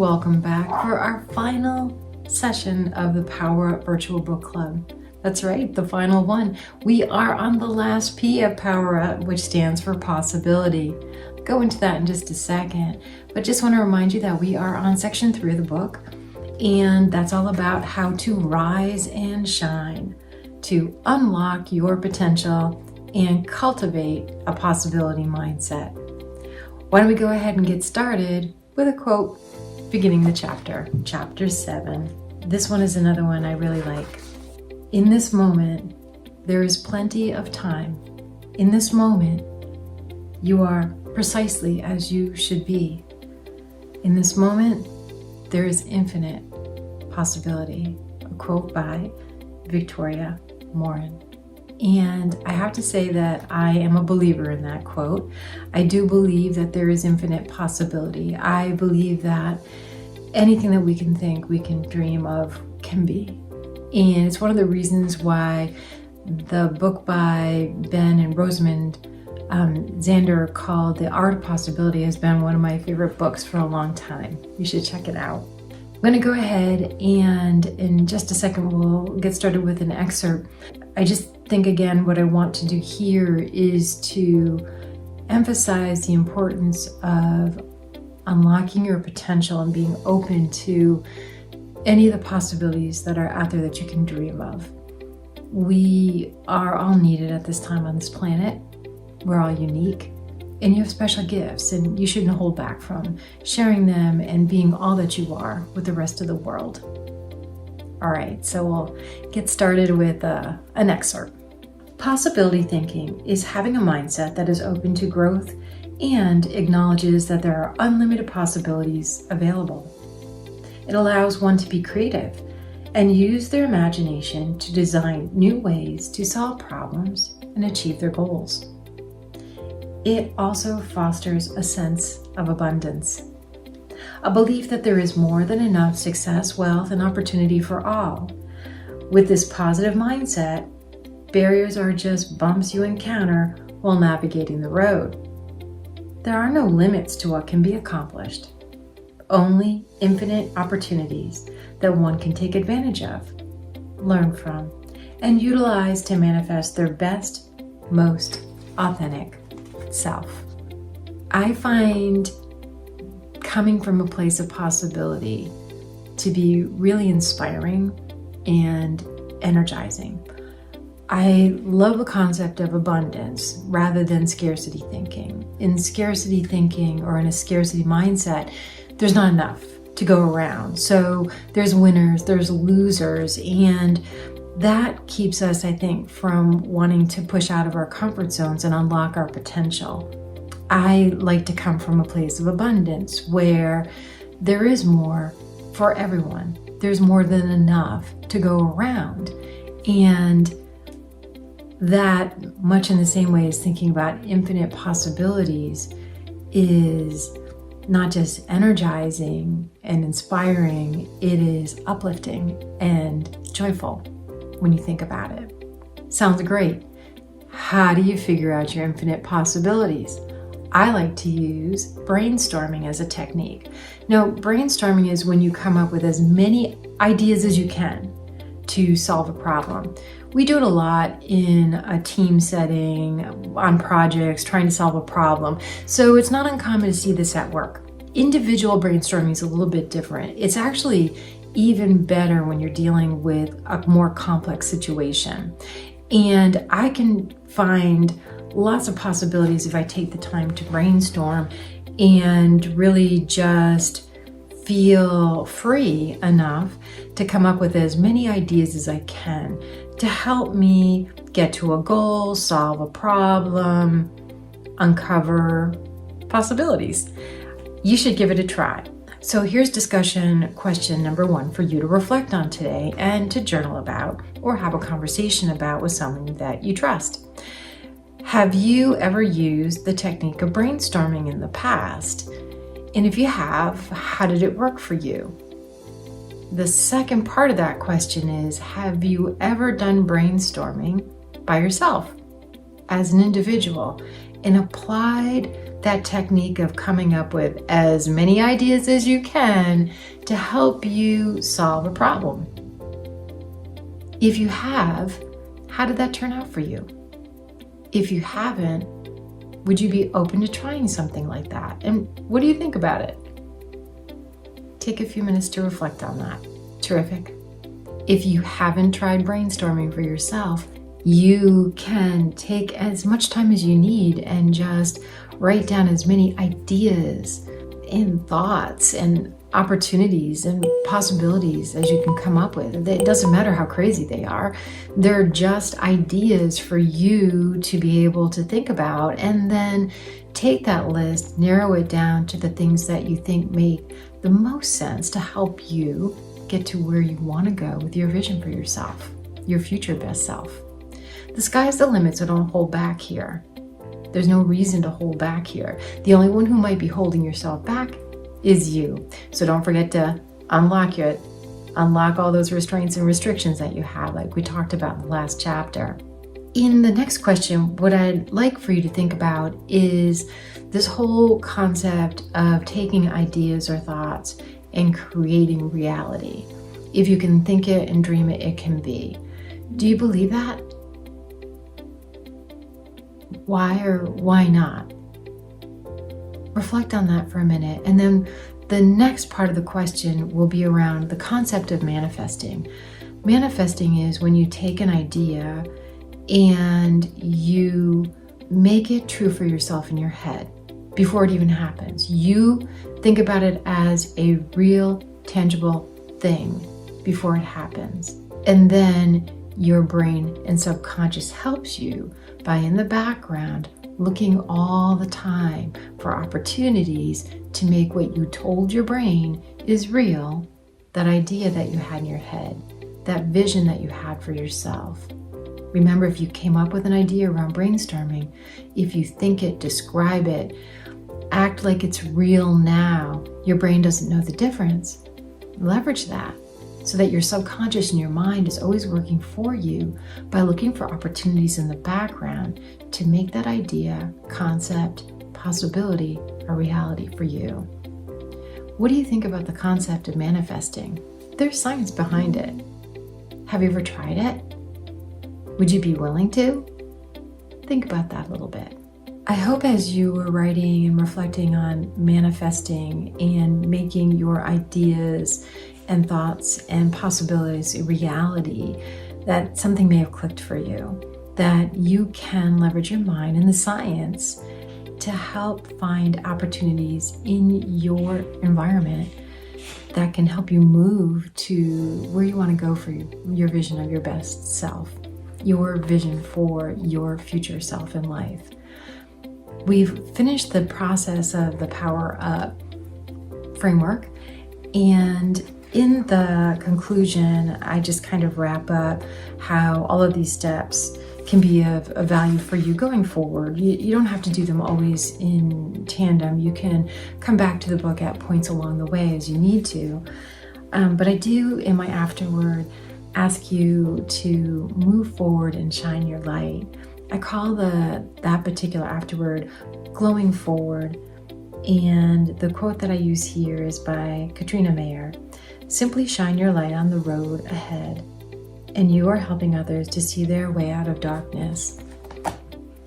welcome back for our final session of the Power Up Virtual Book Club. That's right, the final one. We are on the last P of Power Up, which stands for possibility. I'll go into that in just a second, but just want to remind you that we are on section 3 of the book, and that's all about how to rise and shine, to unlock your potential and cultivate a possibility mindset. Why don't we go ahead and get started with a quote beginning the chapter, chapter 7. This one is another one I really like. In this moment, there is plenty of time. In this moment, you are precisely as you should be. In this moment, there is infinite possibility. A quote by Victoria Morin. And I have to say that I am a believer in that quote. I do believe that there is infinite possibility. I believe that anything that we can think, we can dream of, can be. And it's one of the reasons why the book by Ben and Rosamund Zander called The Art of Possibility has been one of my favorite books for a long time. You should check it out. I'm going to go ahead and in just a second we'll get started with an excerpt. I just think again what I want to do here is to emphasize the importance of unlocking your potential and being open to any of the possibilities that are out there that you can dream of. We are all needed at this time on this planet. We're all unique. And you have special gifts, and you shouldn't hold back from sharing them and being all that you are with the rest of the world. All right, so we'll get started with an excerpt. Possibility thinking is having a mindset that is open to growth and acknowledges that there are unlimited possibilities available. It allows one to be creative and use their imagination to design new ways to solve problems and achieve their goals. It also fosters a sense of abundance, a belief that there is more than enough success, wealth, and opportunity for all. With this positive mindset, barriers are just bumps you encounter while navigating the road. There are no limits to what can be accomplished, only infinite opportunities that one can take advantage of, learn from, and utilize to manifest their best, most authentic self. I find coming from a place of possibility to be really inspiring and energizing. I love the concept of abundance rather than scarcity thinking. In scarcity thinking or in a scarcity mindset, there's not enough to go around. So there's winners, there's losers, and that keeps us, I think, from wanting to push out of our comfort zones and unlock our potential. I like to come from a place of abundance where there is more for everyone. There's more than enough to go around. And that, much in the same way as thinking about infinite possibilities, is not just energizing and inspiring, it is uplifting and joyful when you think about it. Sounds great. How do you figure out your infinite possibilities? I like to use brainstorming as a technique. Now, brainstorming is when you come up with as many ideas as you can to solve a problem. We do it a lot in a team setting, on projects, trying to solve a problem. So it's not uncommon to see this at work. Individual brainstorming is a little bit different. It's actually even better when you're dealing with a more complex situation. And I can find lots of possibilities if I take the time to brainstorm and really just feel free enough to come up with as many ideas as I can to help me get to a goal, solve a problem, uncover possibilities. You should give it a try. So here's discussion question number 1 for you to reflect on today and to journal about or have a conversation about with someone that you trust. Have you ever used the technique of brainstorming in the past? And if you have, how did it work for you? The second part of that question is, have you ever done brainstorming by yourself as an individual and applied that technique of coming up with as many ideas as you can to help you solve a problem? If you have, how did that turn out for you? If you haven't, would you be open to trying something like that? And what do you think about it? Take a few minutes to reflect on that. Terrific. If you haven't tried brainstorming for yourself, you can take as much time as you need and just write down as many ideas and thoughts and opportunities and possibilities as you can come up with. It doesn't matter how crazy they are. They're just ideas for you to be able to think about, and then take that list, narrow it down to the things that you think make the most sense to help you get to where you want to go with your vision for yourself, your future best self. The sky's the limit, so don't hold back here. There's no reason to hold back here. The only one who might be holding yourself back is you. So don't forget to unlock all those restraints and restrictions that you have, like we talked about in the last chapter. In the next question, what I'd like for you to think about is this whole concept of taking ideas or thoughts and creating reality. If you can think it and dream it, it can be. Do you believe that? Why or why not? Reflect on that for a minute, and then the next part of the question will be around the concept of manifesting. Manifesting is when you take an idea and you make it true for yourself in your head before it even happens. You think about it as a real, tangible thing before it happens. And then your brain and subconscious helps you by, in the background, looking all the time for opportunities to make what you told your brain is real, that idea that you had in your head, that vision that you had for yourself. Remember, if you came up with an idea around brainstorming, if you think it, describe it, act like it's real now, your brain doesn't know the difference. Leverage that so that your subconscious and your mind is always working for you by looking for opportunities in the background to make that idea, concept, possibility a reality for you. What do you think about the concept of manifesting? There's science behind it. Have you ever tried it? Would you be willing to? Think about that a little bit. I hope as you were writing and reflecting on manifesting and making your ideas and thoughts and possibilities a reality, that something may have clicked for you, that you can leverage your mind and the science to help find opportunities in your environment that can help you move to where you want to go for your vision of your best self, your vision for your future self in life. We've finished the process of the Power Up framework, and in the conclusion, I just kind of wrap up how all of these steps can be of value for you going forward. You don't have to do them always in tandem. You can come back to the book at points along the way as you need to. But I do, in my afterword, ask you to move forward and shine your light. I call that particular afterword glowing forward. And the quote that I use here is by Katrina Mayer. Simply shine your light on the road ahead, and you are helping others to see their way out of darkness.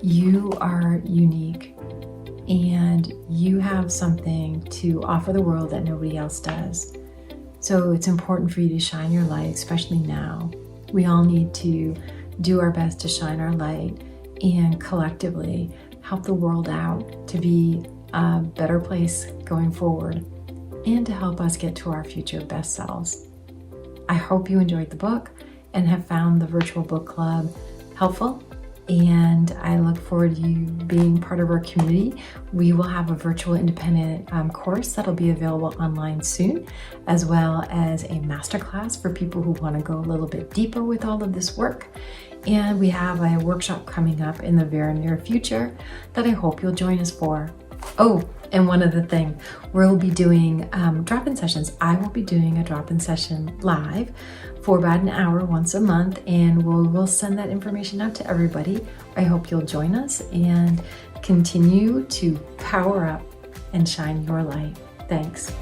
You are unique, and you have something to offer the world that nobody else does. So it's important for you to shine your light, especially now. We all need to do our best to shine our light and collectively help the world out to be a better place going forward, and to help us get to our future best selves. I hope you enjoyed the book and have found the virtual book club helpful, and I look forward to you being part of our community. We will have a virtual independent course that'll be available online soon, as well as a masterclass for people who want to go a little bit deeper with all of this work. And we have a workshop coming up in the very near future that I hope you'll join us for. Oh, and one other thing, we'll be doing drop-in sessions. I will be doing a drop-in session live for about an hour once a month, and we'll send that information out to everybody. I hope you'll join us and continue to power up and shine your light. Thanks.